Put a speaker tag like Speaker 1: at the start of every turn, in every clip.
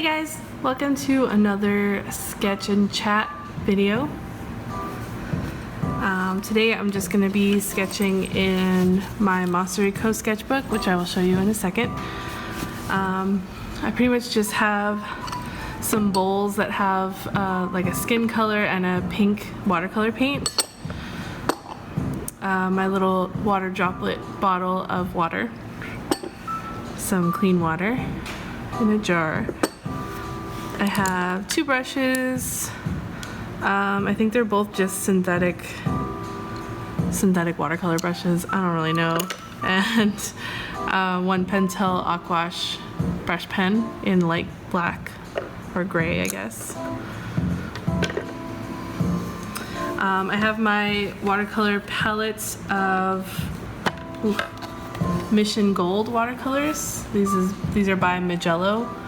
Speaker 1: Hey guys, welcome to another sketch and chat video. Today I'm just going to be sketching in my Monster Co sketchbook, which I will show you in a second. I pretty much just have some bowls that have like a skin color and a pink watercolor paint. My little water droplet bottle of water, some clean water in a jar. I have two brushes. I think they're both just synthetic watercolor brushes. I don't really know. And one Pentel Aquash brush pen in light black or gray, I guess. I have my watercolor palettes of Mission Gold watercolors. These are by Magello.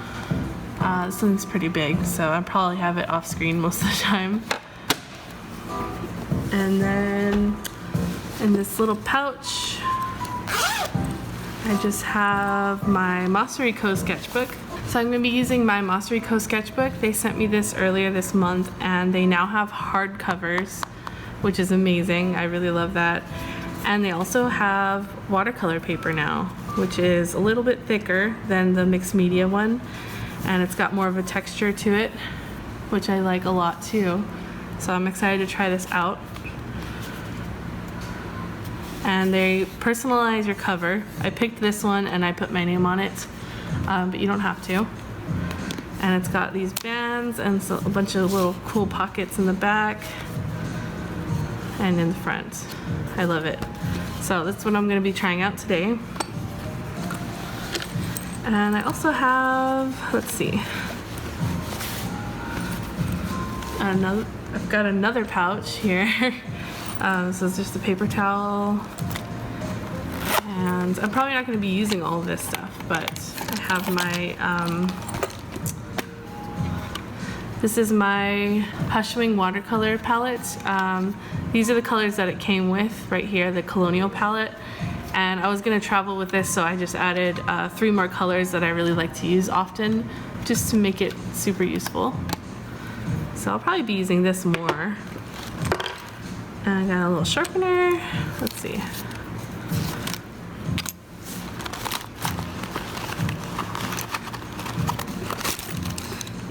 Speaker 1: This one's pretty big, so I probably have it off screen most of the time. And then in this little pouch, I just have my Monster Co sketchbook. So I'm going to be using my Monster Co sketchbook. They sent me this earlier this month, and they now have hard covers, which is amazing. I really love that. And they also have watercolor paper now, which is a little bit thicker than the mixed media one, and it's got more of a texture to it, which I like a lot too. So I'm excited to try this out. And they personalize your cover. I picked this one and I put my name on it, but you don't have to. And it's got these bands and so a bunch of little cool pockets in the back and in the front. I love it. So that's what I'm going to be trying out today. And I also have, let's see, I've got another pouch here. This is just a paper towel. And I'm probably not going to be using all of this stuff, but I have my, this is my Hushwing watercolor palette. These are the colors that it came with right here, the Colonial palette. And I was going to travel with this, so I just added 3 more colors that I really like to use often, just to make it super useful. So I'll probably be using this more. And I got a little sharpener. Let's see.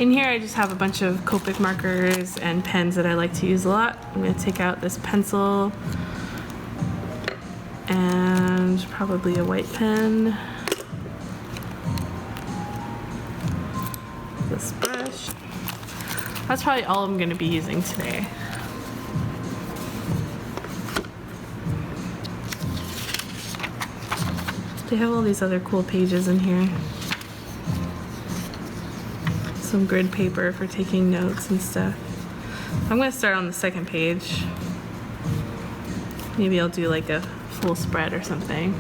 Speaker 1: In here I just have a bunch of Copic markers and pens that I like to use a lot. I'm going to take out this pencil and probably a white pen. This brush. That's probably all I'm going to be using today. They have all these other cool pages in here. Some grid paper for taking notes and stuff. I'm going to start on the second page. Maybe I'll do like a full spread or something.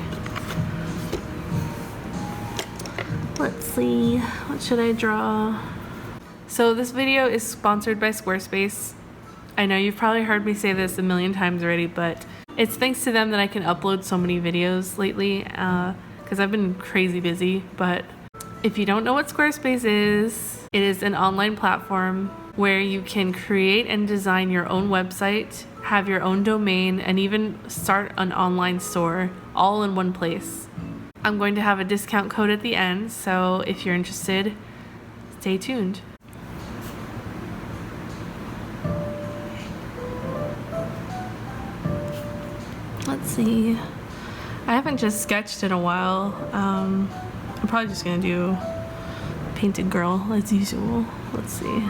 Speaker 1: Let's see, what should I draw? So this video is sponsored by Squarespace. I know you've probably heard me say this a million times already, but it's thanks to them that I can upload so many videos lately, because I've been crazy busy. But if you don't know what Squarespace is, it is an online platform where you can create and design your own website, have your own domain, and even start an online store all in one place. I'm going to have a discount code at the end, so if you're interested, stay tuned. Let's see. I haven't just sketched in a while. I'm probably just gonna do painted girl as usual. Let's see.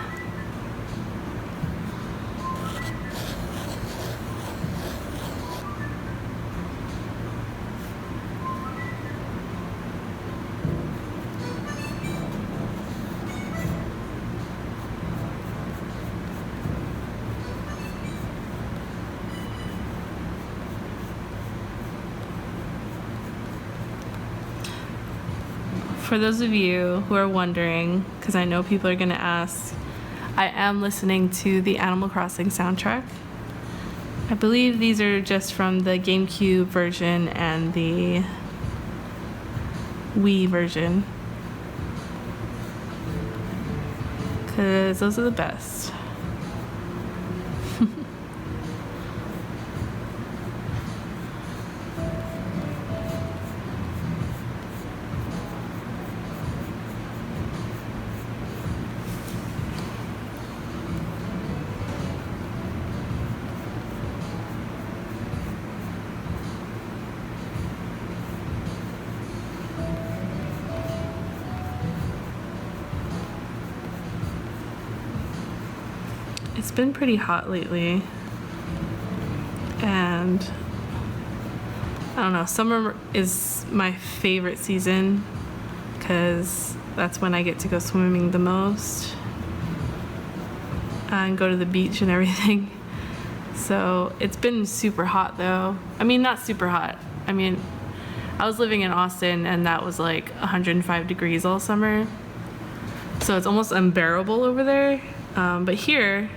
Speaker 1: For those of you who are wondering, because I know people are going to ask, I am listening to the Animal Crossing soundtrack. I believe these are just from the GameCube version and the Wii version. because those are the best. It's been pretty hot lately, and I don't know, summer is my favorite season because that's when I get to go swimming the most and go to the beach and everything. So it's been super hot though. I mean, not super hot. I mean, I was living in Austin and that was like 105 degrees all summer. So it's almost unbearable over there. But here,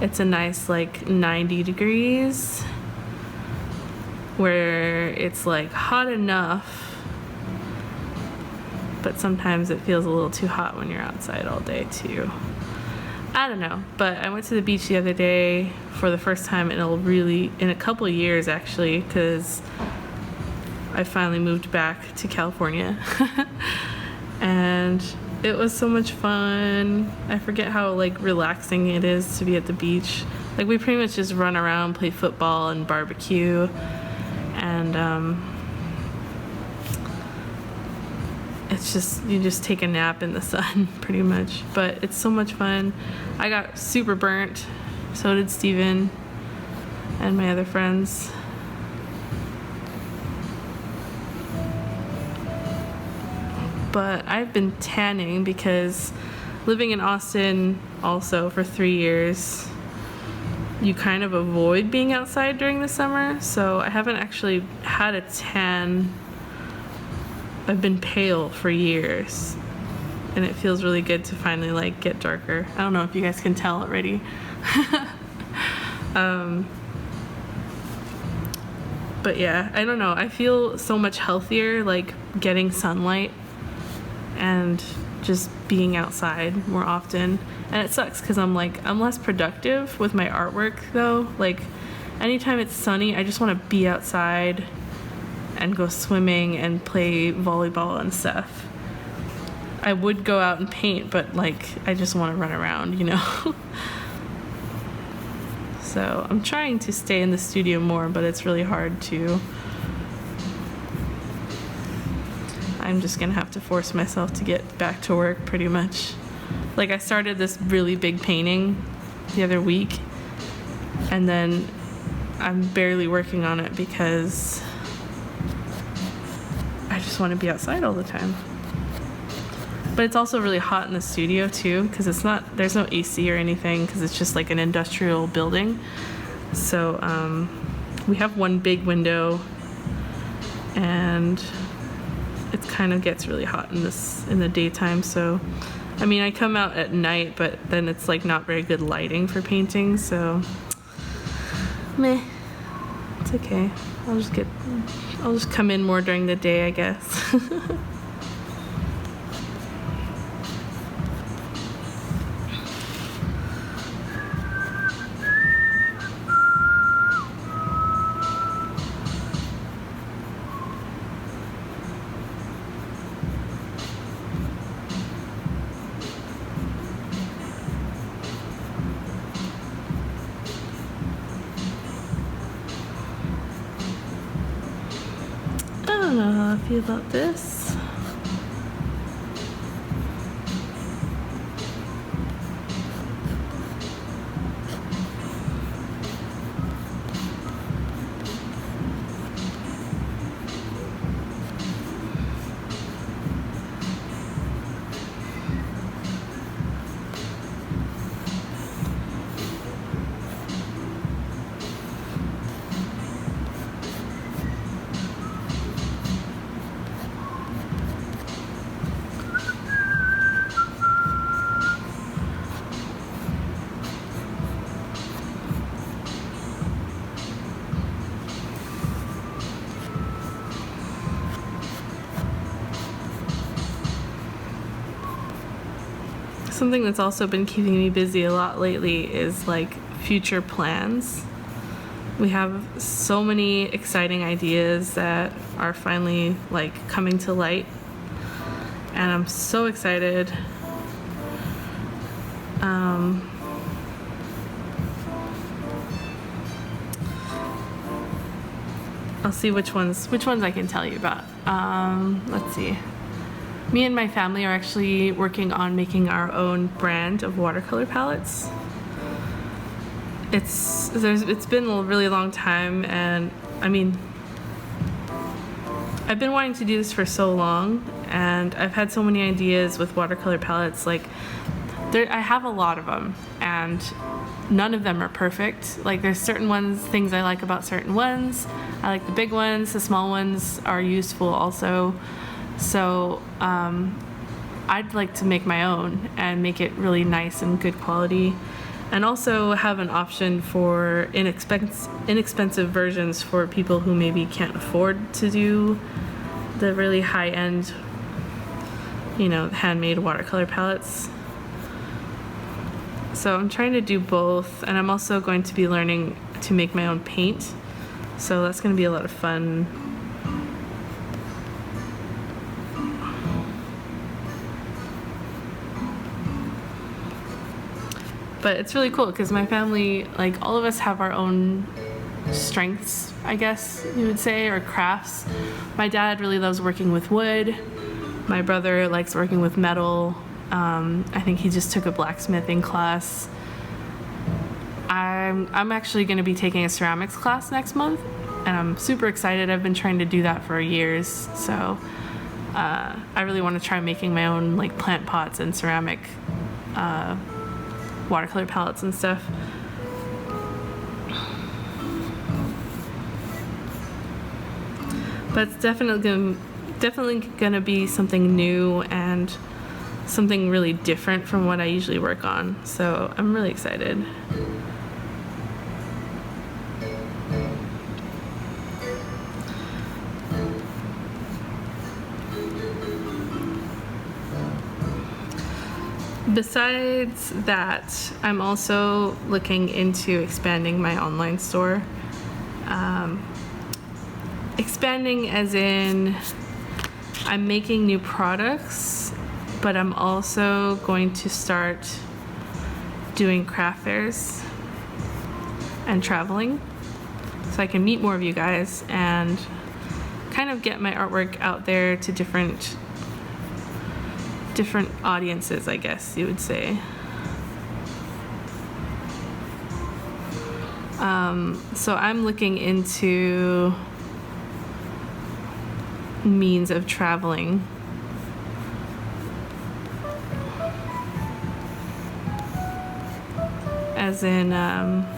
Speaker 1: it's a nice like 90 degrees where it's like hot enough, but sometimes it feels a little too hot when you're outside all day too. I don't know, but I went to the beach the other day for the first time in a couple of years actually, because I finally moved back to California. And it was so much fun. I forget how like relaxing it is to be at the beach. Like we pretty much just run around, play football and barbecue, and it's just, you just take a nap in the sun pretty much. But it's so much fun. I got super burnt, so did Steven and my other friends. But I've been tanning because living in Austin also for 3 years, you kind of avoid being outside during the summer, so I haven't actually had a tan. I've been pale for years, and it feels really good to finally like get darker. I don't know if you guys can tell already. But yeah, I don't know, I feel so much healthier like getting sunlight and just being outside more often. And it sucks because I'm less productive with my artwork though. Like anytime it's sunny, I just want to be outside and go swimming and play volleyball and stuff. I would go out and paint, but like I just want to run around, you know. So I'm trying to stay in the studio more, but it's really hard to. I'm just gonna have to force myself to get back to work pretty much. Like I started this really big painting the other week, and then I'm barely working on it because I just want to be outside all the time. But it's also really hot in the studio too, because there's no AC or anything, because it's just like an industrial building. So we have one big window, and it kind of gets really hot in the daytime. So I mean, I come out at night, but then it's like not very good lighting for painting, so meh, it's okay. I'll just come in more during the day, I guess. I don't know how I feel about this. Something that's also been keeping me busy a lot lately is like future plans. We have so many exciting ideas that are finally like coming to light, and I'm so excited. I'll see which ones I can tell you about. Let's see. Me and my family are actually working on making our own brand of watercolor palettes. It's been a really long time, and I mean, I've been wanting to do this for so long, and I've had so many ideas with watercolor palettes. Like, I have a lot of them, and none of them are perfect. Like, there's certain things I like about certain ones. I like the big ones. The small ones are useful also. So I'd like to make my own and make it really nice and good quality, and also have an option for inexpensive versions for people who maybe can't afford to do the really high-end, handmade watercolor palettes. So I'm trying to do both, and I'm also going to be learning to make my own paint. So that's going to be a lot of fun. But it's really cool because my family, like, all of us have our own strengths, I guess you would say, or crafts. My dad really loves working with wood. My brother likes working with metal. I think he just took a blacksmithing class. I'm actually going to be taking a ceramics class next month, and I'm super excited. I've been trying to do that for years, so I really want to try making my own like plant pots and ceramic watercolor palettes and stuff. But it's definitely gonna be something new and something really different from what I usually work on. So I'm really excited. Besides that, I'm also looking into expanding my online store. Expanding as in I'm making new products, but I'm also going to start doing craft fairs and traveling so I can meet more of you guys and kind of get my artwork out there to different audiences, I guess you would say. So I'm looking into means of traveling. As in, I'm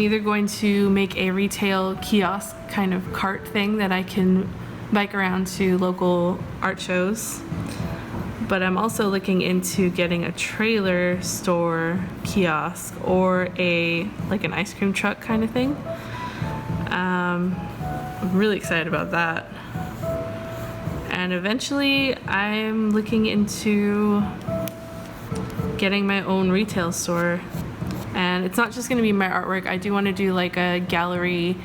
Speaker 1: either going to make a retail kiosk kind of cart thing that I can bike around to local art shows, but I'm also looking into getting a trailer store kiosk or like an ice cream truck kind of thing. I'm really excited about that. And eventually I'm looking into getting my own retail store. And it's not just going to be my artwork. I do want to do like a gallery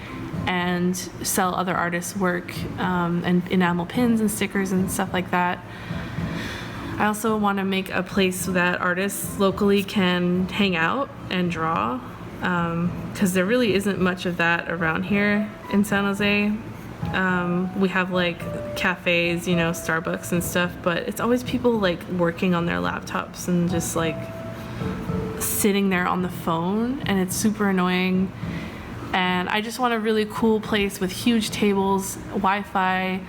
Speaker 1: and sell other artists' work, and enamel pins and stickers and stuff like that. I also want to make a place that artists locally can hang out and draw, because there really isn't much of that around here in San Jose. We have like cafes, Starbucks and stuff, but it's always people like working on their laptops and just like sitting there on the phone, and it's super annoying. And I just want a really cool place with huge tables, Wi-Fi,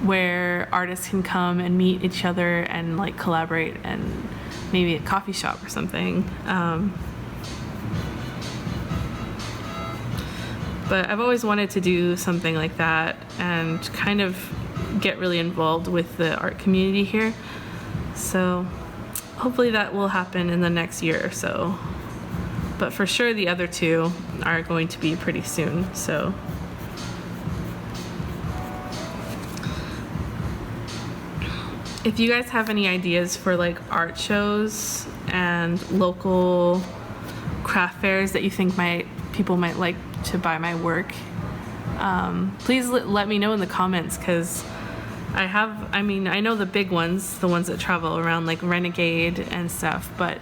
Speaker 1: where artists can come and meet each other and like collaborate, and maybe a coffee shop or something. But I've always wanted to do something like that and kind of get really involved with the art community here. So hopefully that will happen in the next year or so. But for sure the other two are going to be pretty soon. So If you guys have any ideas for like art shows and local craft fairs that you think people might like to buy my work, please let me know in the comments, because I know the big ones, the ones that travel around like Renegade and stuff, but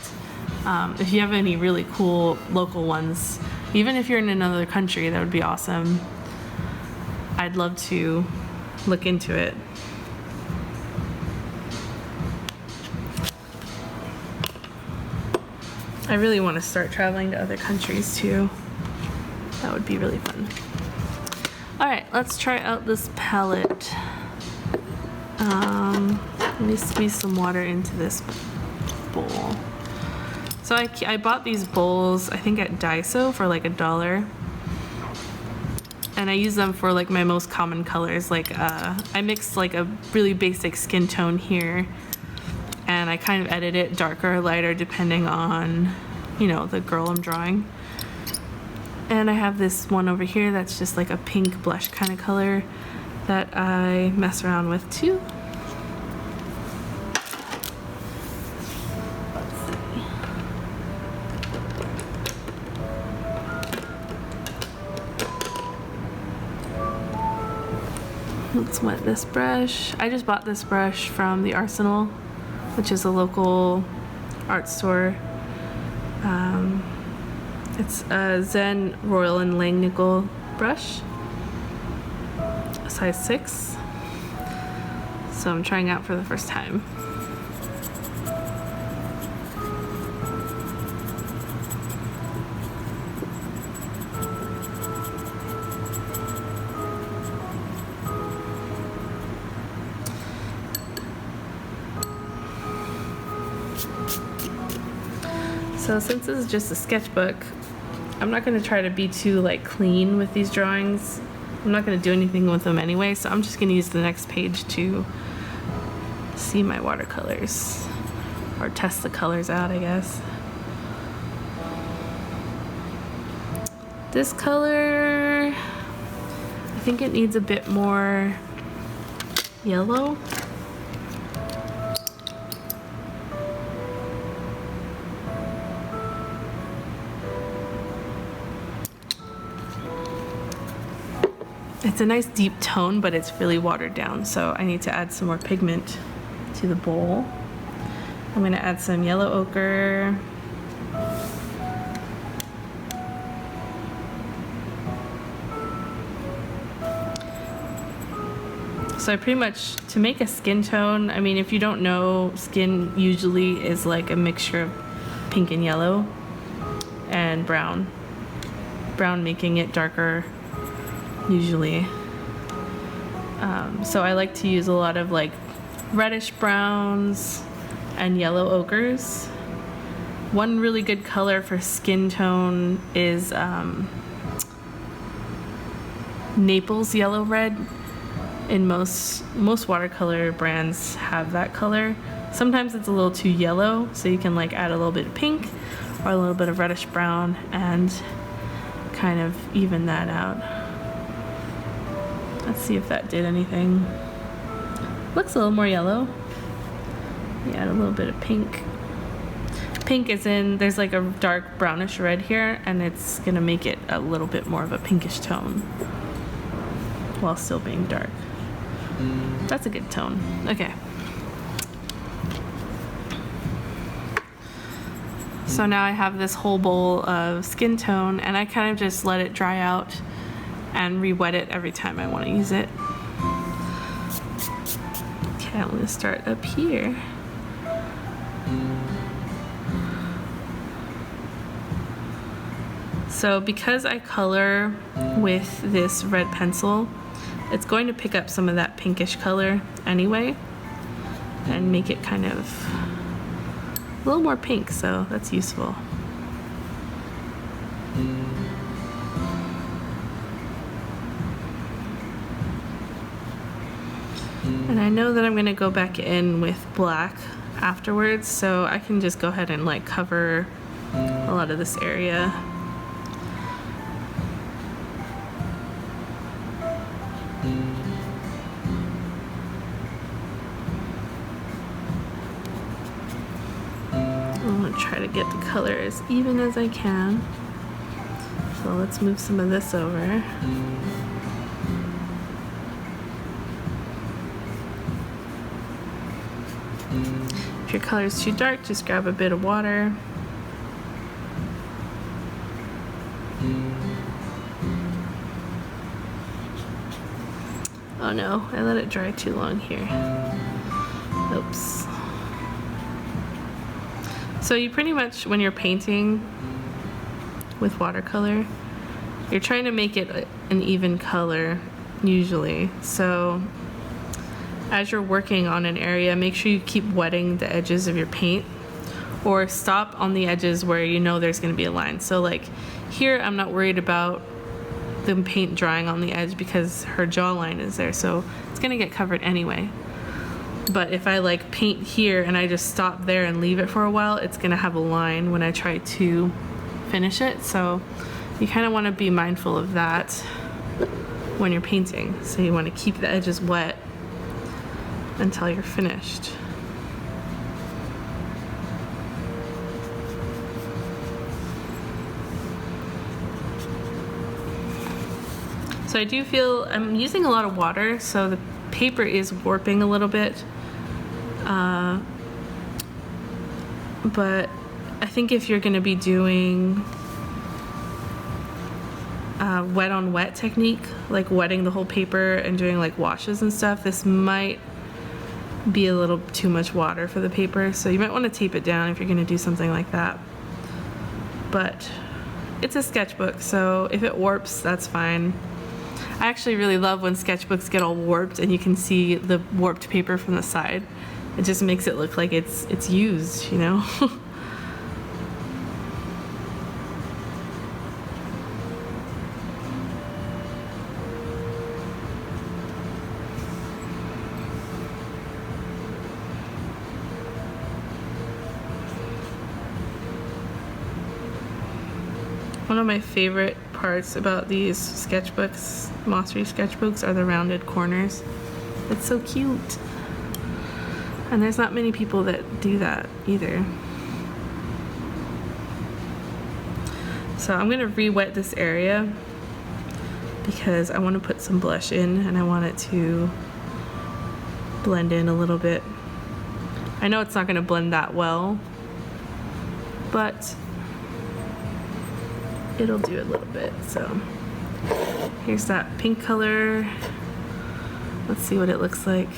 Speaker 1: if you have any really cool local ones, even if you're in another country, that would be awesome. I'd love to look into it. I really want to start traveling to other countries too. That would be really fun. Alright, let's try out this palette. Let me squeeze some water into this bowl. So I bought these bowls, I think at Daiso for like $1. And I use them for like my most common colors. Like I mixed like a really basic skin tone here, and I kind of edit it darker or lighter depending on, you know, the girl I'm drawing. And I have this one over here that's just like a pink blush kind of color that I mess around with too. Let's wet this brush. I just bought this brush from the Arsenal, which is a local art store. It's a Zen Royal and Langnickel brush, size 6. So I'm trying out for the first time. So since this is just a sketchbook, I'm not going to try to be too like clean with these drawings. I'm not going to do anything with them anyway, so I'm just going to use the next page to see my watercolors, or test the colors out, I guess. This color, I think it needs a bit more yellow. It's a nice deep tone, but it's really watered down, so I need to add some more pigment to the bowl. I'm going to add some yellow ochre. So I pretty much, to make a skin tone, I mean, if you don't know, skin usually is like a mixture of pink and yellow and brown. Brown making it darker usually. So I like to use a lot of like reddish browns and yellow ochres. One really good color for skin tone is Naples yellow red. In most watercolor brands have that color. Sometimes it's a little too yellow, so you can like add a little bit of pink or a little bit of reddish brown and kind of even that out. Let's see if that did anything. Looks a little more yellow. You add a little bit of pink. Pink is in, there's like a dark brownish red here, and it's gonna make it a little bit more of a pinkish tone while still being dark. That's a good tone. Okay. So now I have this whole bowl of skin tone, and I kind of just let it dry out and re-wet it every time I want to use it. Okay, I'm going to start up here. So because I color with this red pencil, it's going to pick up some of that pinkish color anyway and make it kind of a little more pink, so that's useful. And I know that I'm going to go back in with black afterwards, so I can just go ahead and like cover a lot of this area. want to try to get the color as even as I can. So let's move some of this over. If your color is too dark, just grab a bit of water. Oh no, I let it dry too long here. Oops. So you pretty much, when you're painting with watercolor, you're trying to make it an even color usually. So as you're working on an area, make sure you keep wetting the edges of your paint, or stop on the edges where you know there's going to be a line. So like here, I'm not worried about the paint drying on the edge because her jawline is there, so it's going to get covered anyway. But if I like paint here and I just stop there and leave it for a while, it's going to have a line when I try to finish it. So you kind of want to be mindful of that when you're painting. So you want to keep the edges wet until you're finished. So I do feel I'm using a lot of water, so the paper is warping a little bit. But I think if you're going to be doing wet on wet technique, like wetting the whole paper and doing like washes and stuff, this might be a little too much water for the paper, so you might want to tape it down if you're going to do something like that. But it's a sketchbook, so if it warps, that's fine. I actually really love when sketchbooks get all warped and you can see the warped paper from the side. It just makes it look like it's used, you know? One of my favorite parts about these sketchbooks, Mossry sketchbooks, are the rounded corners. It's so cute. And there's not many people that do that either. So I'm gonna re-wet this area because I want to put some blush in and I want it to blend in a little bit. I know it's not gonna blend that well, but it'll do a little bit. So here's that pink color. Let's see what it looks like.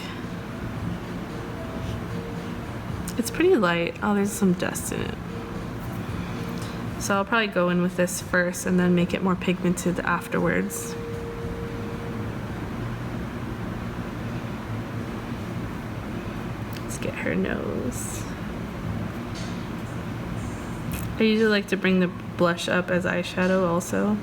Speaker 1: It's pretty light. Oh, there's some dust in it. So I'll probably go in with this first and then make it more pigmented afterwards. Let's get her nose. I usually like to bring the blush up as eyeshadow also.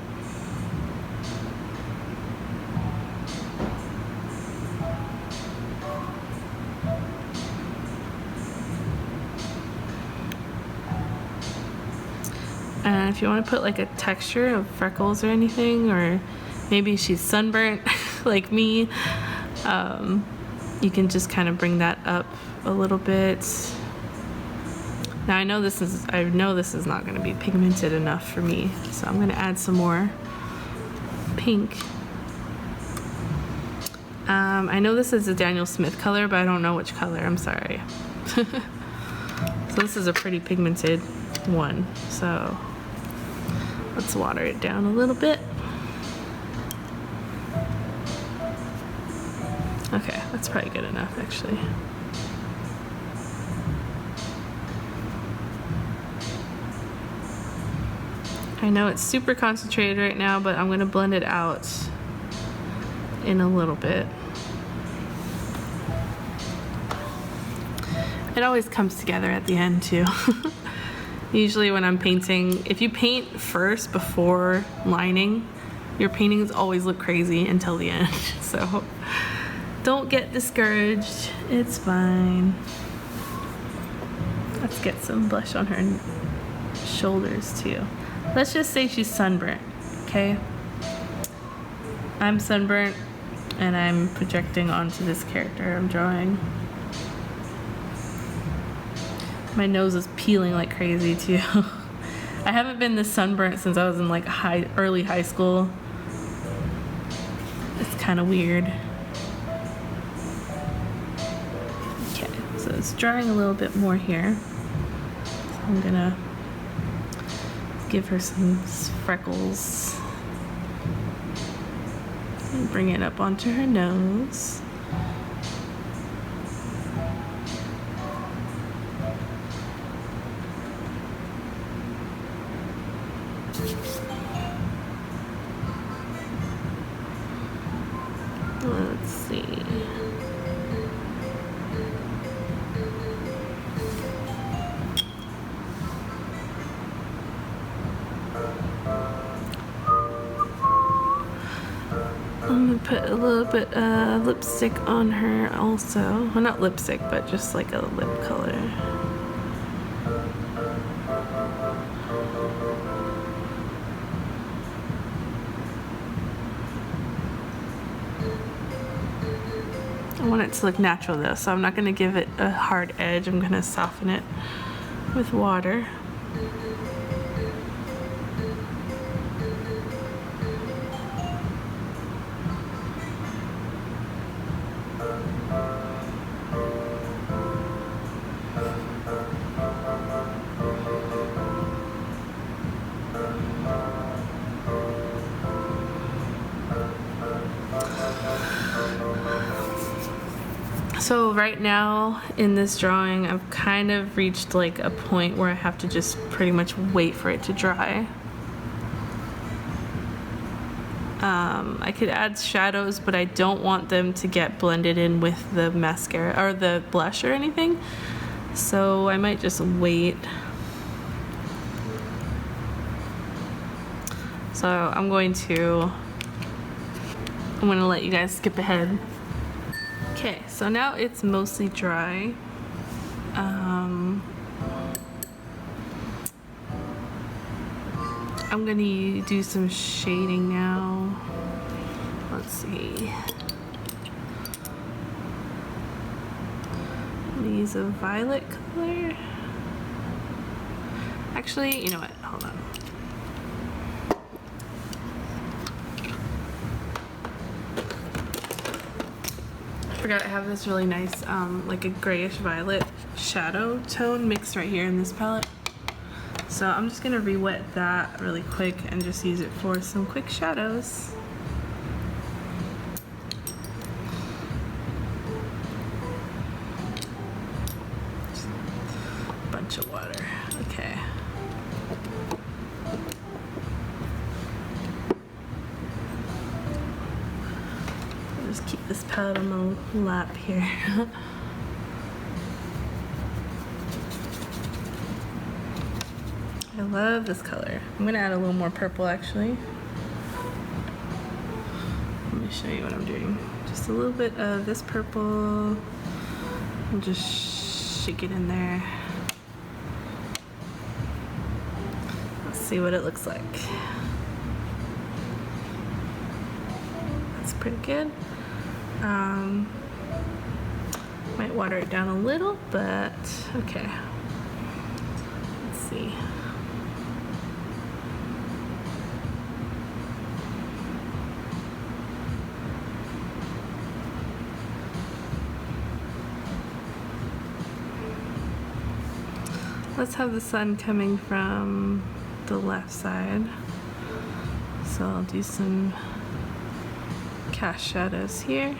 Speaker 1: And if you want to put like a texture of freckles or anything, or maybe she's sunburnt like me, you can just kind of bring that up a little bit. Now I know this is not going to be pigmented enough for me, so I'm going to add some more pink. I know this is a Daniel Smith color, but I don't know which color. I'm sorry. So this is a pretty pigmented one, so let's water it down a little bit. Okay, that's probably good enough actually. I know it's super concentrated right now, but I'm going to blend it out in a little bit. It always comes together at the end too. Usually when I'm painting, if you paint first before lining, your paintings always look crazy until the end. So don't get discouraged, it's fine. Let's get some blush on her shoulders too. Let's just say she's sunburnt, okay? I'm sunburnt and I'm projecting onto this character I'm drawing. My nose is peeling like crazy too. I haven't been this sunburnt since I was in like early high school. It's kind of weird. Okay, so it's drying a little bit more here. So I'm gonna give her some freckles and bring it up onto her nose. Let's see. I'm gonna put a little bit of lipstick on her also. Well, not lipstick, but just like a lip color. I want it to look natural though, so I'm not gonna give it a hard edge. I'm gonna soften it with water. So right now in this drawing, I've kind of reached like a point where I have to just pretty much wait for it to dry. I could add shadows, but I don't want them to get blended in with the mascara or the blush or anything. So I might just wait. So I'm going to let you guys skip ahead. Okay, so now it's mostly dry. I'm gonna do some shading now. Let's see. I'm gonna use a violet color. Actually, you know what? Hold on. I forgot I have this really nice, like a grayish violet shadow tone mixed right here in this palette. So I'm just gonna re-wet that really quick and just use it for some quick shadows. Just a bunch of water. Okay. I'll just keep this palette on my lap here. I love this color. I'm gonna add a little more purple actually. Let me show you what I'm doing. Just a little bit of this purple. And just shake it in there. Let's see what it looks like. That's pretty good. Might water it down a little, but okay. Let's see. Let's have the sun coming from the left side. So I'll do some cast shadows here.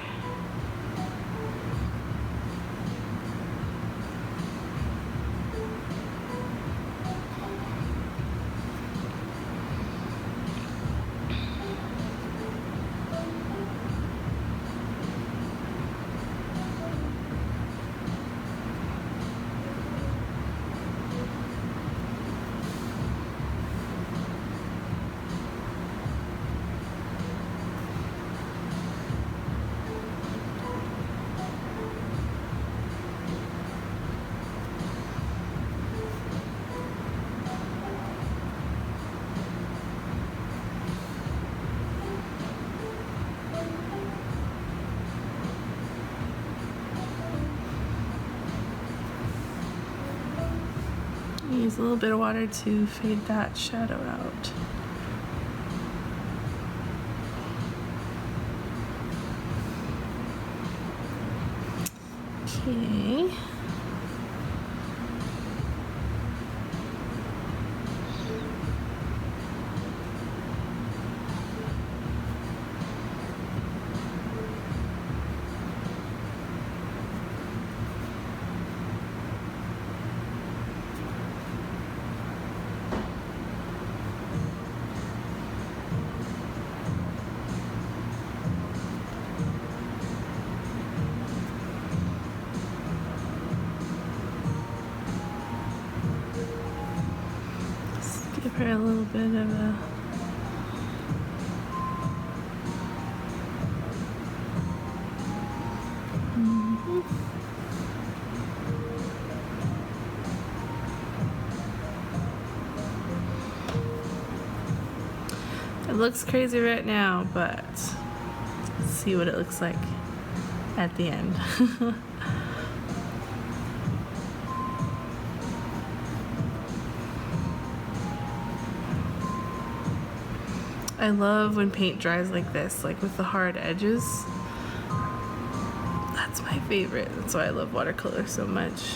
Speaker 1: Use a little bit of water to fade that shadow out. Okay. Give her a little bit of a It looks crazy right now, but let's see what it looks like at the end. I love when paint dries like this, like with the hard edges. That's my favorite. That's why I love watercolor so much.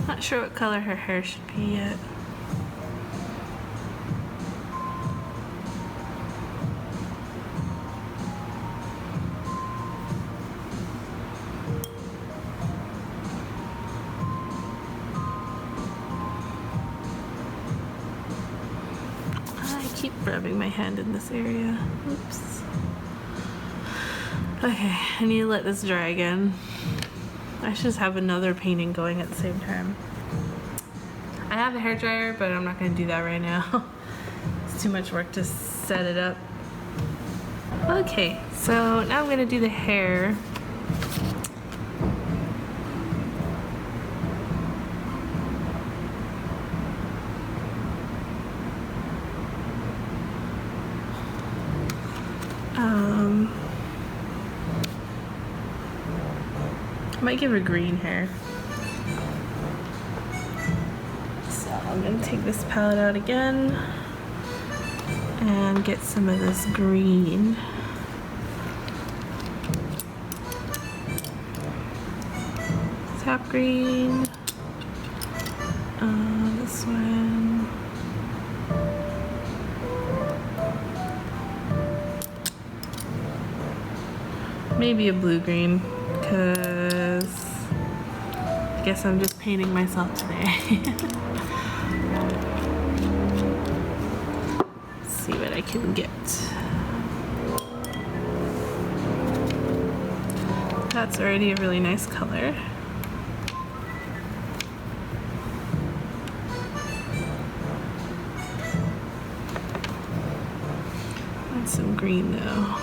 Speaker 1: Not sure what color her hair should be yet. I keep rubbing my hand in this area. Oops. Okay, I need to let this dry again. I should just have another painting going at the same time. I have a hairdryer, but I'm not going to do that right now. It's too much work to set it up. Okay, so now I'm going to do the hair. I might give her green hair. So I'm gonna take this palette out again and get some of this green. Tap green. This one. Maybe a blue green, because I guess I'm just painting myself today. Let's see what I can get. That's already a really nice color. And some green though.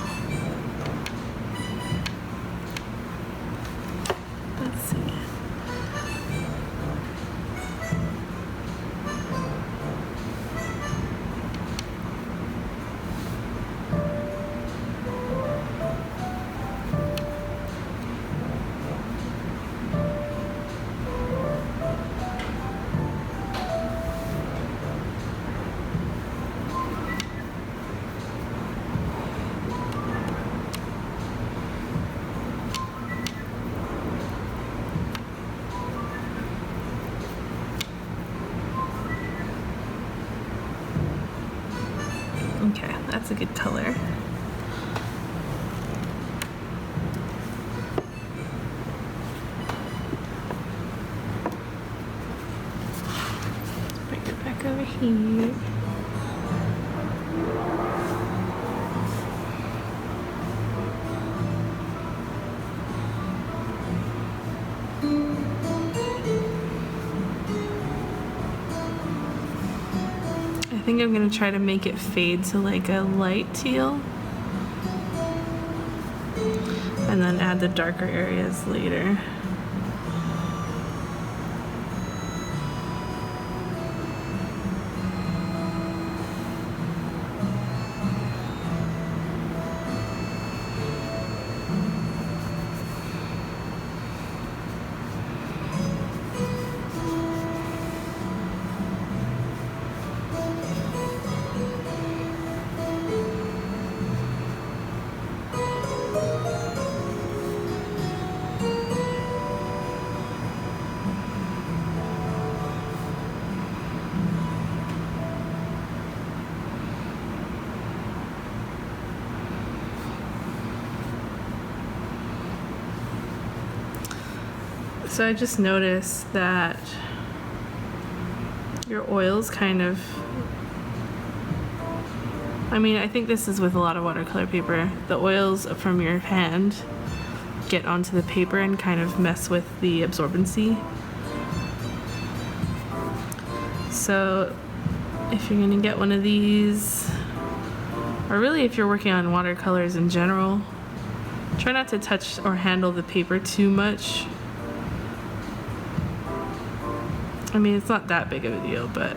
Speaker 1: Okay, that's a good color. over here. I think I'm gonna try to make it fade to like a light teal and then add the darker areas later. So I just noticed that your oils kind of, I mean, I think this is with a lot of watercolor paper. The oils from your hand get onto the paper and kind of mess with the absorbency. So if you're gonna get one of these, or really if you're working on watercolors in general, try not to touch or handle the paper too much. I mean, it's not that big of a deal, but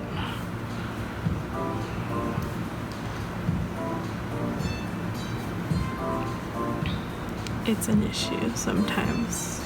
Speaker 1: it's an issue sometimes.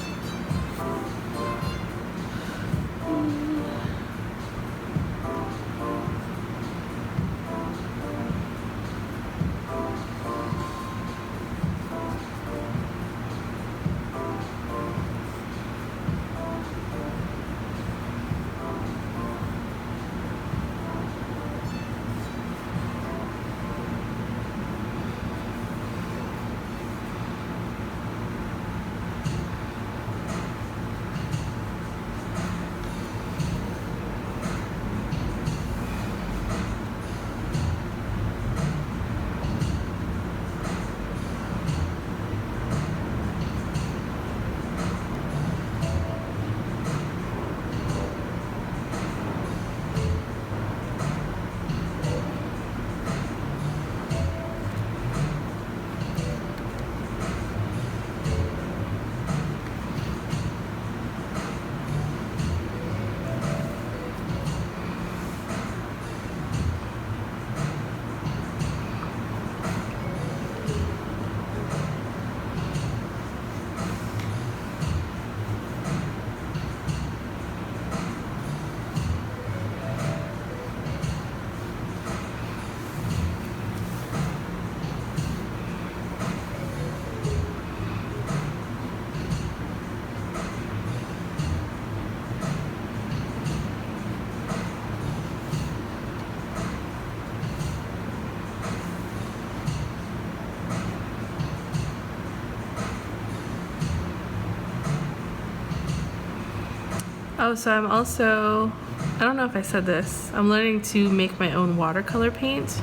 Speaker 1: Oh, so I'm also, I don't know if I said this, I'm learning to make my own watercolor paint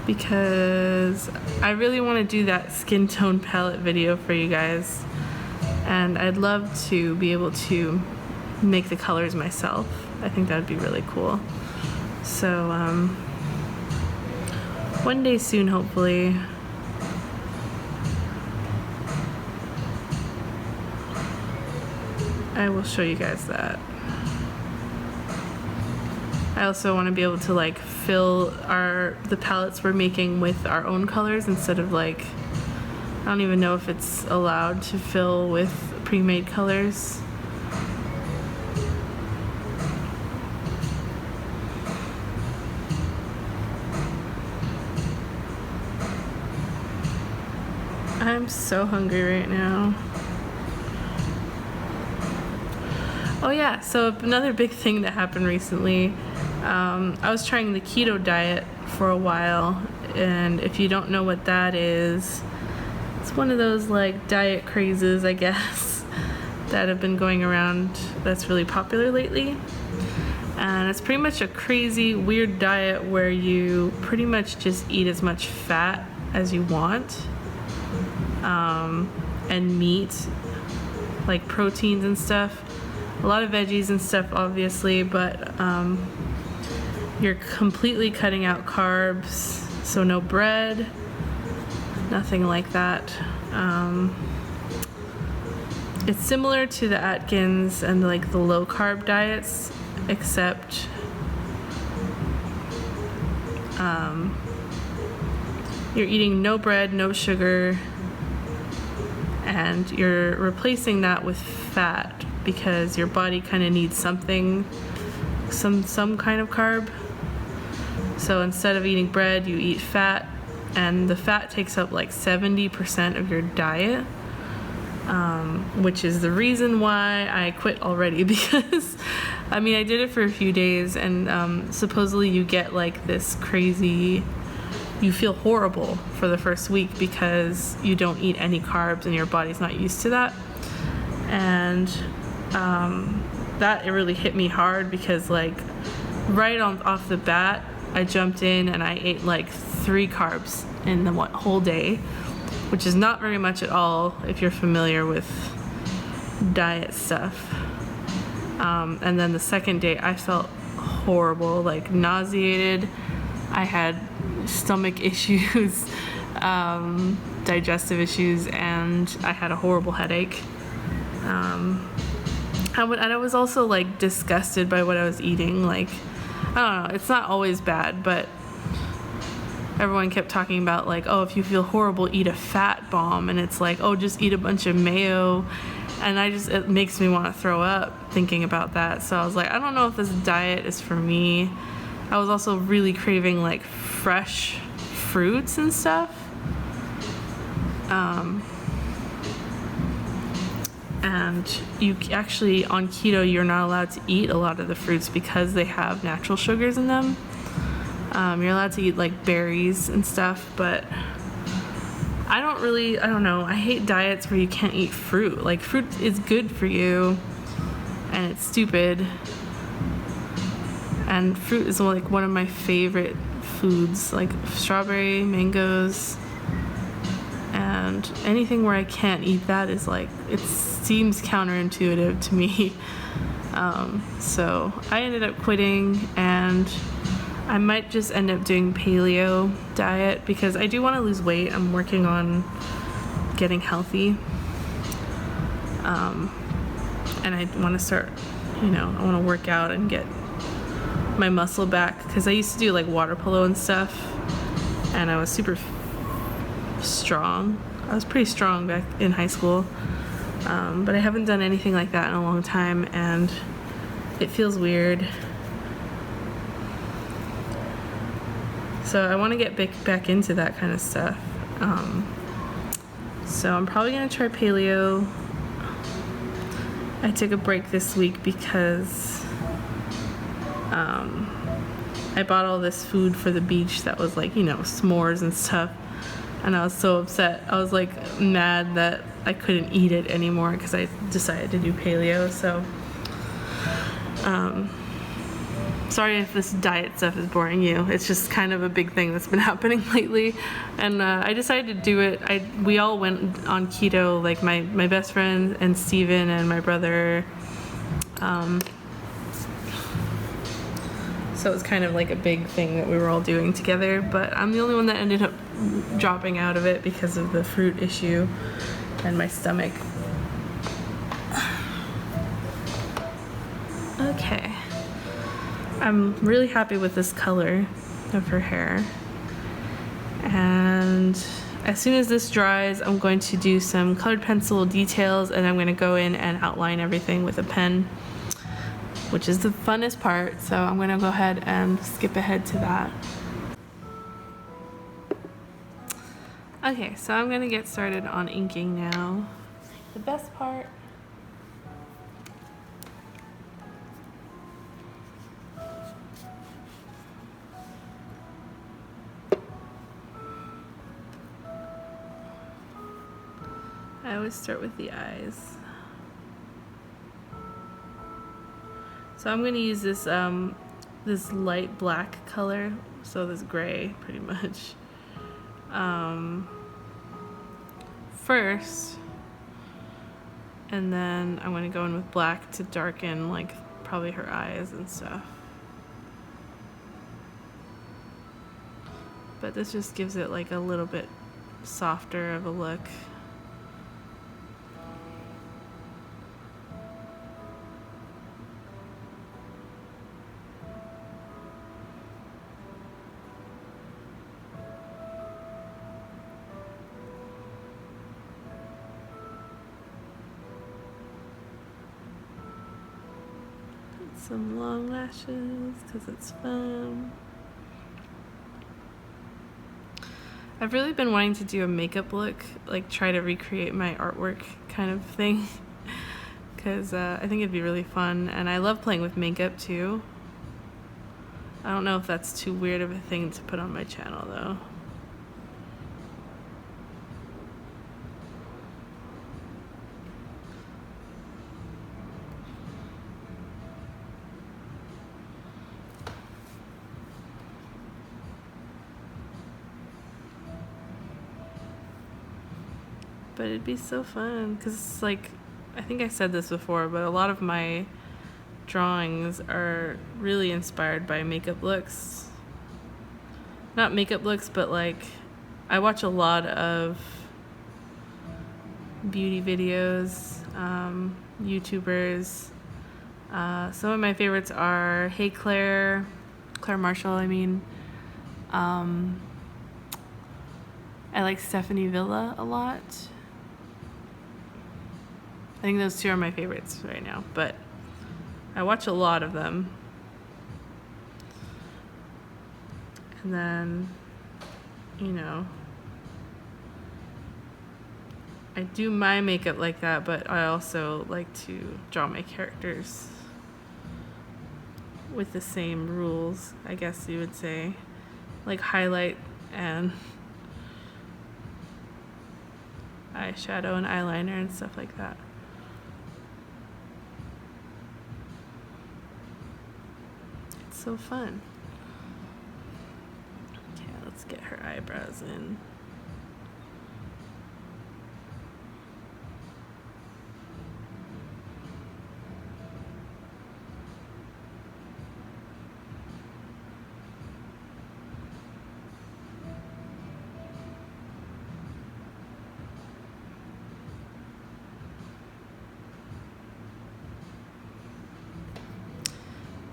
Speaker 1: because I really want to do that skin tone palette video for you guys, and I'd love to be able to make the colors myself. I think that would be really cool. So one day soon, hopefully. I will show you guys that. I also want to be able to like fill the palettes we're making with our own colors instead of like, I don't even know if it's allowed to fill with pre-made colors. I'm so hungry right now. Oh yeah, so another big thing that happened recently, I was trying the Keto Diet for a while, and if you don't know what that is, it's one of those like diet crazes, I guess, that have been going around that's really popular lately. And it's pretty much a crazy, weird diet where you pretty much just eat as much fat as you want, and meat, like proteins and stuff. A lot of veggies and stuff, obviously, but you're completely cutting out carbs, so no bread, nothing like that. It's similar to the Atkins and like the low carb diets, except you're eating no bread, no sugar, and you're replacing that with fat because your body kind of needs something, some kind of carb. So instead of eating bread, you eat fat, and the fat takes up like 70% of your diet, which is the reason why I quit already, because I mean, I did it for a few days, and supposedly you get like this crazy, you feel horrible for the first week because you don't eat any carbs and your body's not used to that. And that it really hit me hard because like right off the bat, I jumped in and I ate like 3 carbs in the whole day, which is not very much at all if you're familiar with diet stuff. And then the second day I felt horrible, like nauseated. I had stomach issues, digestive issues, and I had a horrible headache. And I was also like disgusted by what I was eating. Like, I don't know, it's not always bad, but everyone kept talking about like, oh, if you feel horrible, eat a fat bomb, and it's like, oh, just eat a bunch of mayo. And it makes me want to throw up thinking about that. So I was like, I don't know if this diet is for me. I was also really craving like fresh fruits and stuff. And you actually, on keto, you're not allowed to eat a lot of the fruits because they have natural sugars in them. You're allowed to eat like berries and stuff, but I don't know. I hate diets where you can't eat fruit. Like, fruit is good for you, and it's stupid. And fruit is like one of my favorite foods, like strawberry, mangoes, and anything where I can't eat that is like, it seems counterintuitive to me. So I ended up quitting, and I might just end up doing paleo diet because I do want to lose weight. I'm working on getting healthy. And I want to start, I want to work out and get my muscle back, because I used to do like water polo and stuff, and I was super strong. I was pretty strong back in high school, but I haven't done anything like that in a long time, and it feels weird. So I want to get back into that kind of stuff. So I'm probably going to try paleo. I took a break this week because I bought all this food for the beach that was like, s'mores and stuff. And I was so upset. I was like mad that I couldn't eat it anymore because I decided to do paleo. So, sorry if this diet stuff is boring you. It's just kind of a big thing that's been happening lately. And I decided to do it. We all went on keto, like my best friend and Steven and my brother. So it was kind of like a big thing that we were all doing together. But I'm the only one that ended up dropping out of it because of the fruit issue and my stomach. Okay. I'm really happy with this color of her hair. And as soon as this dries, I'm going to do some colored pencil details, and I'm going to go in and outline everything with a pen, which is the funnest part. So I'm going to go ahead and skip ahead to that. Okay, so I'm going to get started on inking now. The best part I always start with the eyes. So I'm going to use this this light black color, so this gray pretty much. First, and then I'm going to go in with black to darken like probably her eyes and stuff. But this just gives it like a little bit softer of a look. Some long lashes because it's fun. I've really been wanting to do a makeup look, like try to recreate my artwork kind of thing, because I think it'd be really fun, and I love playing with makeup too. I don't know if that's too weird of a thing to put on my channel though. But it'd be so fun because, like, I think I said this before, but a lot of my drawings are really inspired by makeup looks. Not makeup looks, but like I watch a lot of beauty videos, YouTubers. Some of my favorites are Hey Claire Marshall, I mean. I like Stephanie Villa a lot. I think those two are my favorites right now, but I watch a lot of them. And then, you know, I do my makeup like that, but I also like to draw my characters with the same rules, I guess you would say. Like highlight and eyeshadow and eyeliner and stuff like that. It's so fun. Okay, let's get her eyebrows in.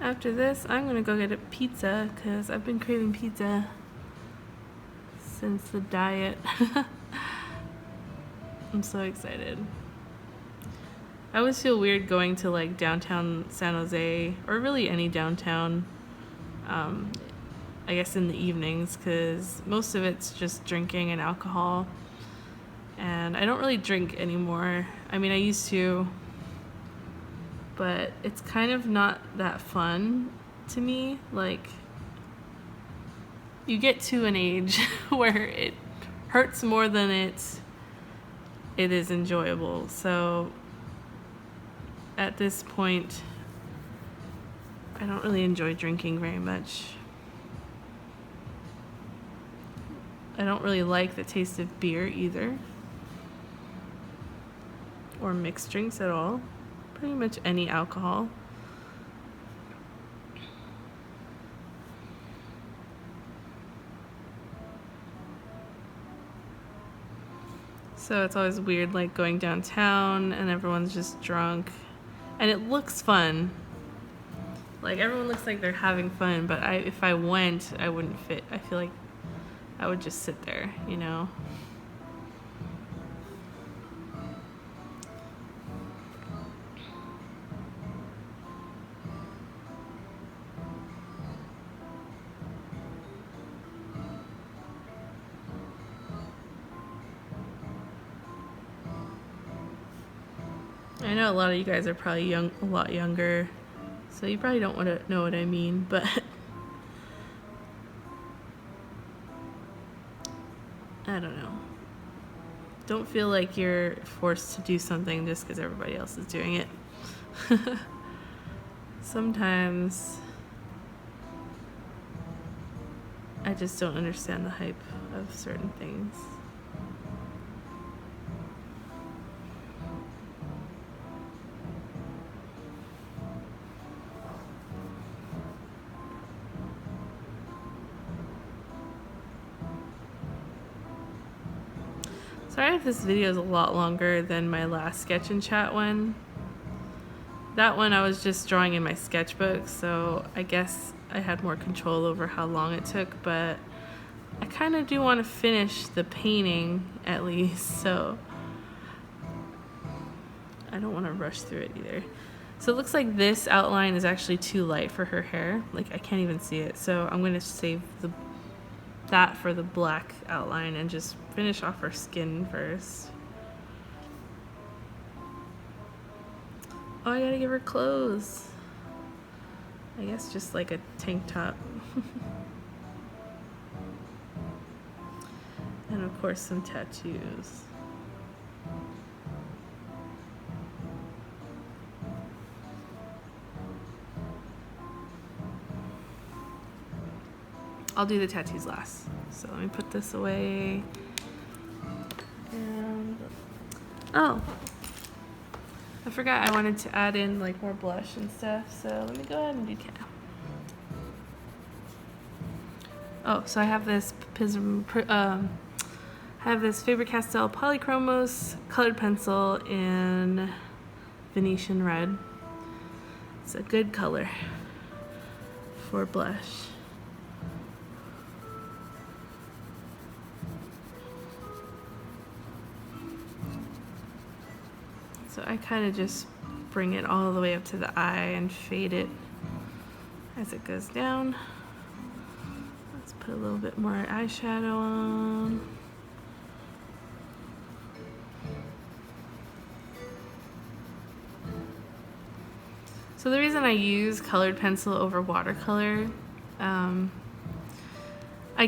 Speaker 1: After this, I'm gonna go get a pizza because I've been craving pizza since the diet. I'm so excited. I always feel weird going to like downtown San Jose, or really any downtown, I guess in the evenings, because most of it's just drinking and alcohol. And I don't really drink anymore. I mean, I used to, but it's kind of not that fun to me. Like, you get to an age where it hurts more than it is enjoyable. So at this point, I don't really enjoy drinking very much. I don't really like the taste of beer either, or mixed drinks at all. Pretty much any alcohol. So it's always weird, like going downtown and everyone's just drunk, and it looks fun. Like everyone looks like they're having fun, but if I went, I wouldn't fit. I feel like I would just sit there, you know. I know a lot of you guys are probably a lot younger, so you probably don't want to know what I mean, but I don't know. Don't feel like you're forced to do something just because everybody else is doing it. Sometimes I just don't understand the hype of certain things. Sorry if this video is a lot longer than my last sketch and chat one. That one I was just drawing in my sketchbook, so I guess I had more control over how long it took, but I kind of do want to finish the painting at least, so I don't want to rush through it either. So it looks like this outline is actually too light for her hair. Like, I can't even see it, so I'm going to save that for the black outline and just finish off her skin first. Oh, I gotta give her clothes. I guess just like a tank top. And of course some tattoos. I'll do the tattoos last. So let me put this away. And oh, I forgot I wanted to add in like more blush and stuff. So let me go ahead and do that. Oh, so I have this Faber-Castell Polychromos colored pencil in Venetian red. It's a good color for blush. So I kind of just bring it all the way up to the eye and fade it as it goes down. Let's put a little bit more eyeshadow on. So the reason I use colored pencil over watercolor, I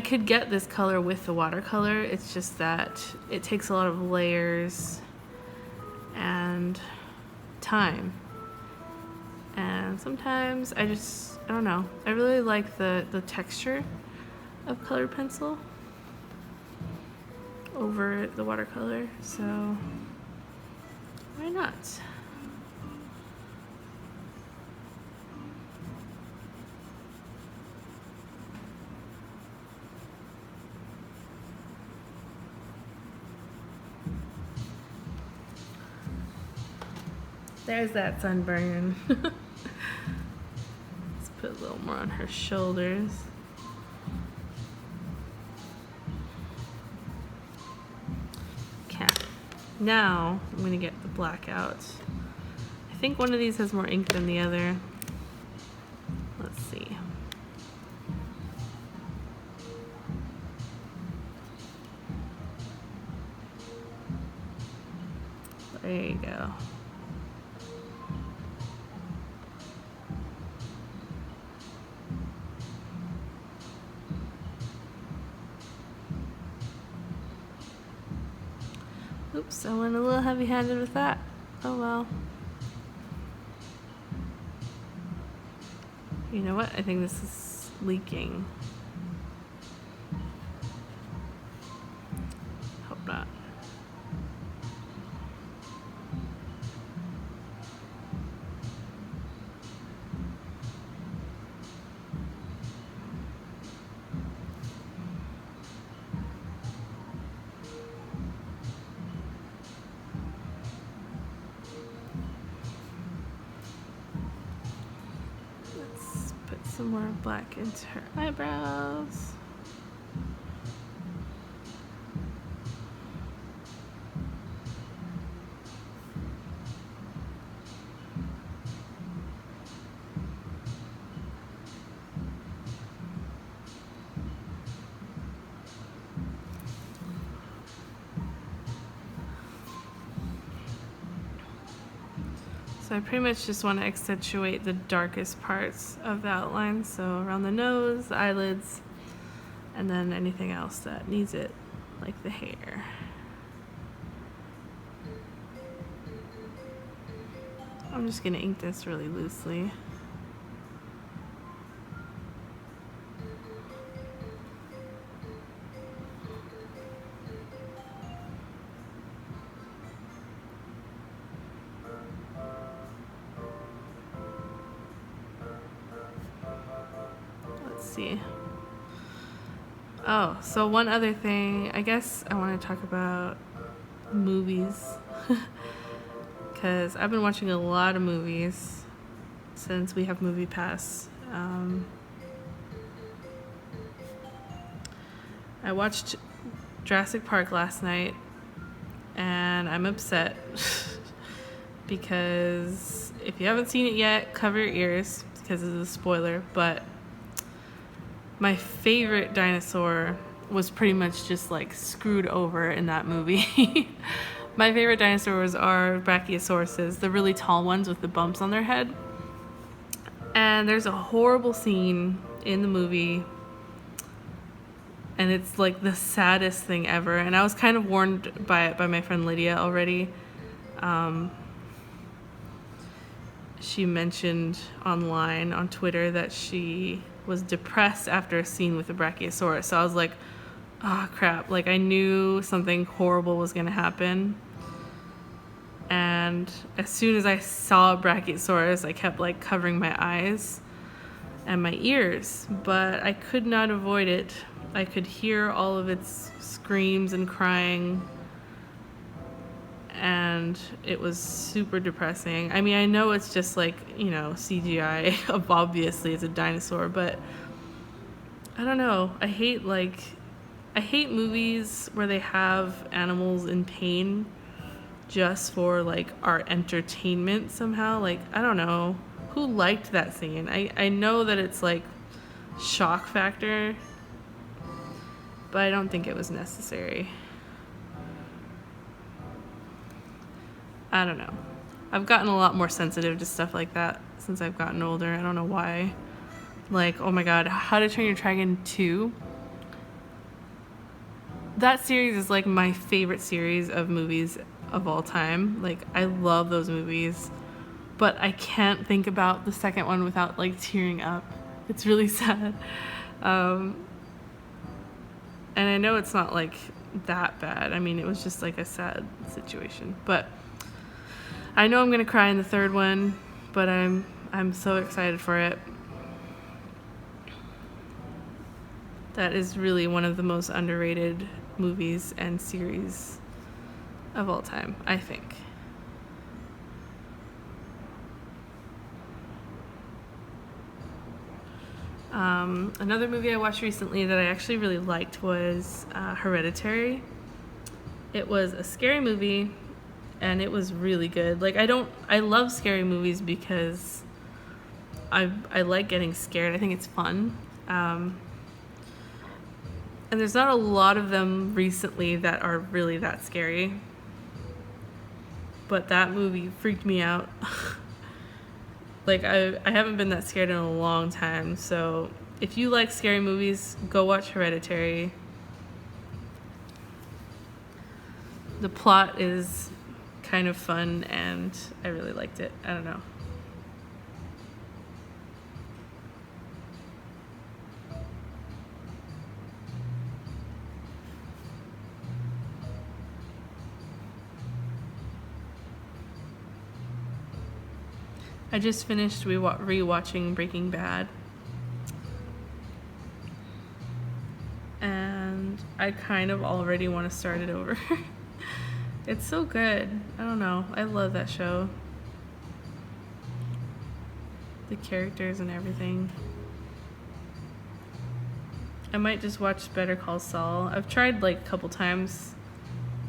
Speaker 1: could get this color with the watercolor. It's just that it takes a lot of layers and time, and sometimes I don't know, I really like the texture of colored pencil over the watercolor, so why not? There's that sunburn. Let's put a little more on her shoulders. Okay, now I'm gonna get the black out. I think one of these has more ink than the other. Let's see. There you go. Oops, I went a little heavy-handed with that. Oh well. You know what? I think this is leaking. Hope not. Some more black into her eyebrows. So I pretty much just want to accentuate the darkest parts of the outline, so around the nose, the eyelids, and then anything else that needs it, like the hair. I'm just going to ink this really loosely. see. Oh, so one other thing, I guess I want to talk about movies. Because I've been watching a lot of movies since we have Movie Pass. I watched Jurassic Park last night, and I'm upset because if you haven't seen it yet, cover your ears because it's a spoiler, but my favorite dinosaur was pretty much just like screwed over in that movie. My favorite dinosaurs are brachiosauruses, the really tall ones with the bumps on their head. And there's a horrible scene in the movie, and it's like the saddest thing ever. And I was kind of warned by it by my friend Lydia already. She mentioned online on Twitter that she was depressed after a scene with the brachiosaurus. So I was like, oh crap, like I knew something horrible was gonna happen. And as soon as I saw brachiosaurus, I kept like covering my eyes and my ears, but I could not avoid it. I could hear all of its screams and crying, and it was super depressing. I mean, I know it's just like, you know, CGI, obviously it's a dinosaur, but I don't know. I hate movies where they have animals in pain just for like our entertainment somehow. Like, I don't know who liked that scene. I know that it's like shock factor, but I don't think it was necessary. I don't know. I've gotten a lot more sensitive to stuff like that since I've gotten older. I don't know why. Like, oh my god, How to Train Your Dragon 2. That series is like my favorite series of movies of all time. Like, I love those movies, but I can't think about the second one without like tearing up. It's really sad. And I know it's not like that bad. I mean, it was just like a sad situation, but I know I'm gonna cry in the third one, but I'm so excited for it. That is really one of the most underrated movies and series of all time, I think. Another movie I watched recently that I actually really liked was Hereditary. It was a scary movie, and it was really good. Like, I love scary movies because I like getting scared. I think it's fun. And there's not a lot of them recently that are really that scary. But that movie freaked me out. Like, I haven't been that scared in a long time. So if you like scary movies, go watch Hereditary. The plot is kind of fun, and I really liked it. I don't know. I just finished rewatching Breaking Bad, and I kind of already want to start it over. It's so good. I don't know. I love that show. The characters and everything. I might just watch Better Call Saul. I've tried like a couple times,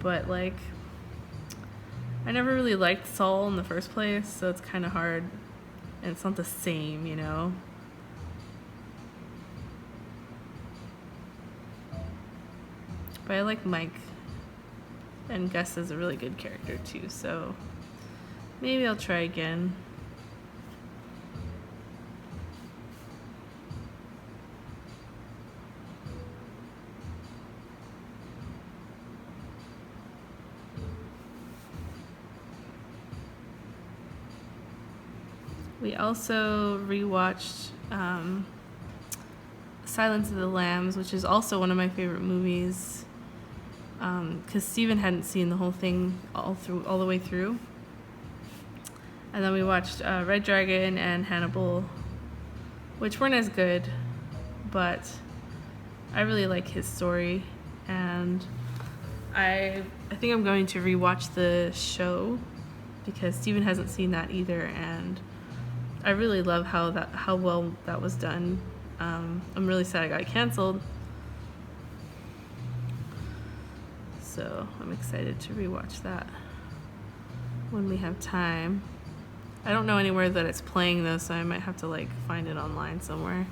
Speaker 1: but like I never really liked Saul in the first place, so it's kind of hard, and it's not the same, you know? But I like Mike, and Gus is a really good character too, so maybe I'll try again. We also rewatched Silence of the Lambs, which is also one of my favorite movies, because Steven hadn't seen the whole thing all the way through. And then we watched Red Dragon and Hannibal, which weren't as good, but I really like his story, and I think I'm going to rewatch the show because Steven hasn't seen that either, and I really love how well that was done. I'm really sad it got canceled, so I'm excited to rewatch that when we have time. I don't know anywhere that it's playing though, so I might have to like find it online somewhere.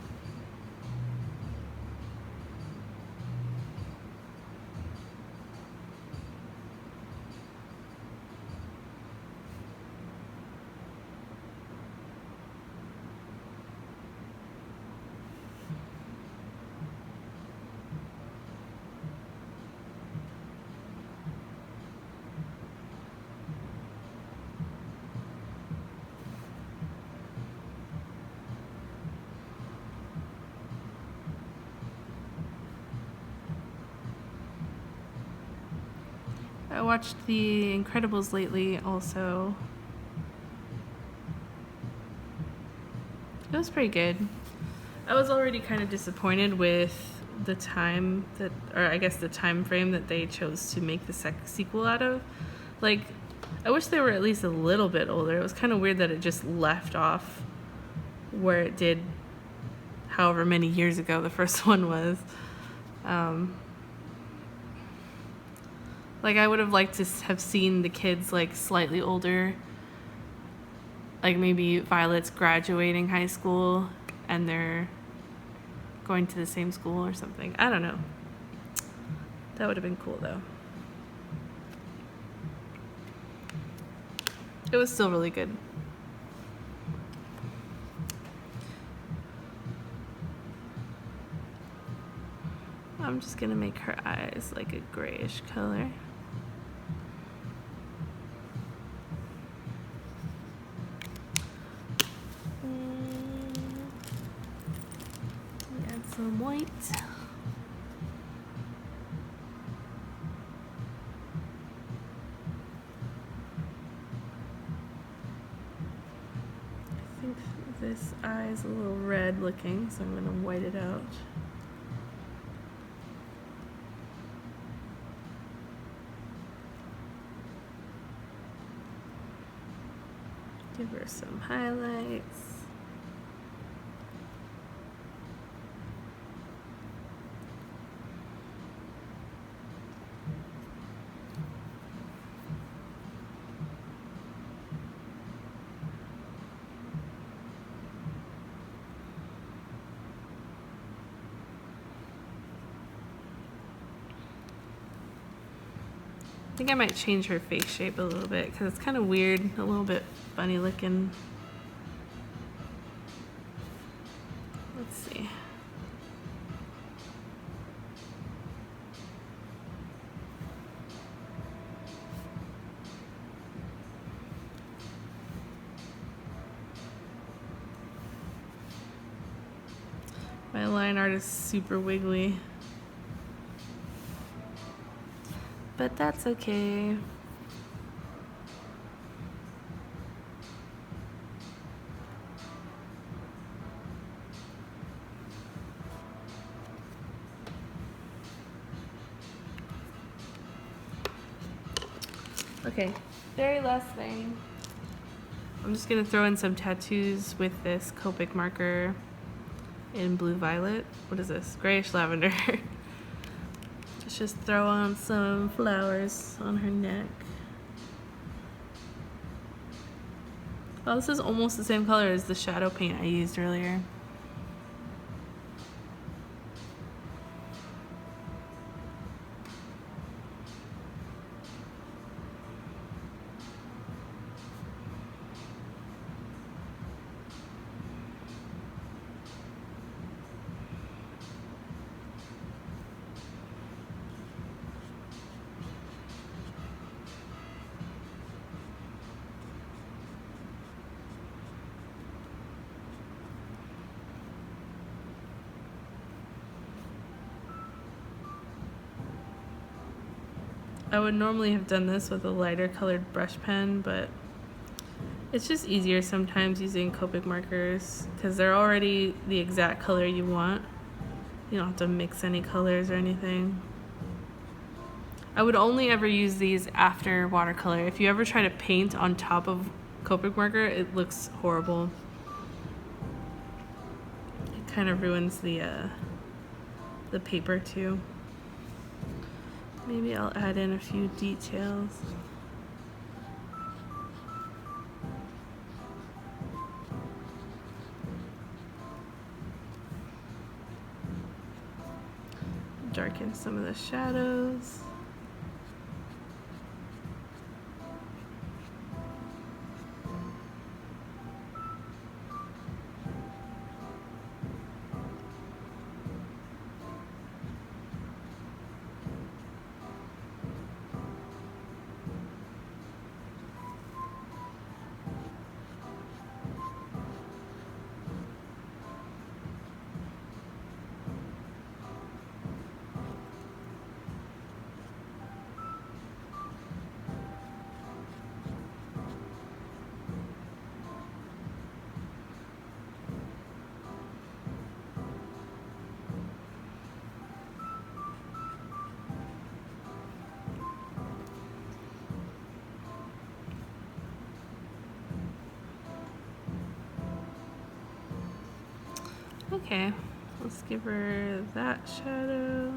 Speaker 1: I watched The Incredibles lately also. It was pretty good. I was already kind of disappointed with the time that, or I guess the time frame that they chose to make the sequel out of. Like, I wish they were at least a little bit older. It was kind of weird that it just left off where it did however many years ago the first one was. Like, I would have liked to have seen the kids, like, slightly older. Like, maybe Violet's graduating high school and they're going to the same school or something. I don't know. That would have been cool, though. It was still really good. I'm just gonna make her eyes like a grayish color. Add some white. I think this eye is a little red looking, so I'm gonna white it out. Give her some highlights. I think I might change her face shape a little bit because it's kind of weird, a little bit funny looking. Let's see. My line art is super wiggly. But that's okay. Okay, very last thing. I'm just gonna throw in some tattoos with this Copic marker in blue violet. What is this? Grayish lavender. Let's just throw on some flowers on her neck. Oh, this is almost the same color as the shadow paint I used earlier. I would normally have done this with a lighter colored brush pen, but it's just easier sometimes using Copic markers because they're already the exact color you want. You don't have to mix any colors or anything. I would only ever use these after watercolor. If you ever try to paint on top of Copic marker, it looks horrible. It kind of ruins the paper too. Maybe I'll add in a few details. Darken some of the shadows. Okay, let's give her that shadow.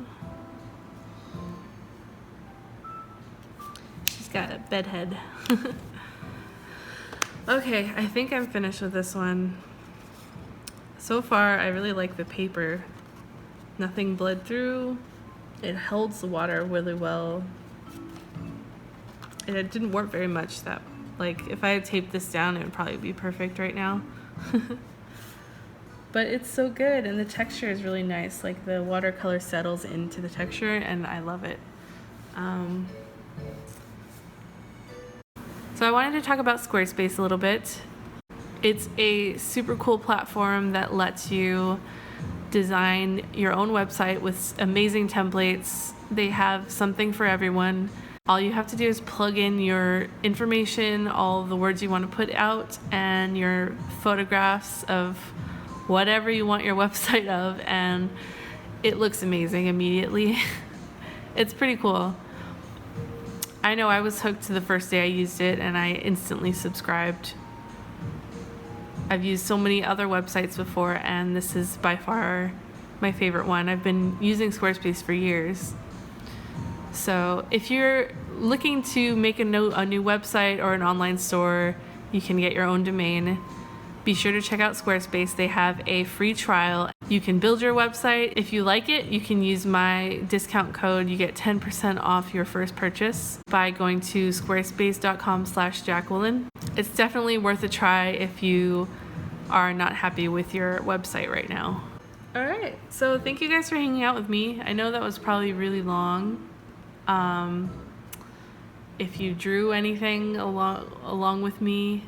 Speaker 1: She's got a bed head. Okay, I think I'm finished with this one. So far, I really like the paper. Nothing bled through. It holds the water really well. And it didn't warp very much. That, like, if I had taped this down, it would probably be perfect right now. But it's so good, and the texture is really nice. Like, the watercolor settles into the texture, and I love it. So I wanted to talk about Squarespace a little bit. It's a super cool platform that lets you design your own website with amazing templates. They have something for everyone. All you have to do is plug in your information, all the words you want to put out, and your photographs of whatever you want your website of, and it looks amazing immediately. It's pretty cool. I know I was hooked the first day I used it, and I instantly subscribed. I've used so many other websites before, and this is by far my favorite one. I've been using Squarespace for years. So if you're looking to make a new website or an online store, you can get your own domain. Be sure to check out Squarespace. They have a free trial. You can build your website. If you like it, you can use my discount code. You get 10% off your first purchase by going to squarespace.com/Jacquelin. It's definitely worth a try if you are not happy with your website right now. All right, so thank you guys for hanging out with me. I know that was probably really long. If you drew anything along with me,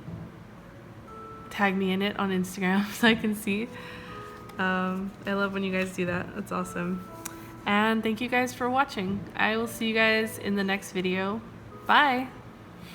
Speaker 1: tag me in it on Instagram so I can see. I love when you guys do that. That's awesome. And thank you guys for watching. I will see you guys in the next video. Bye.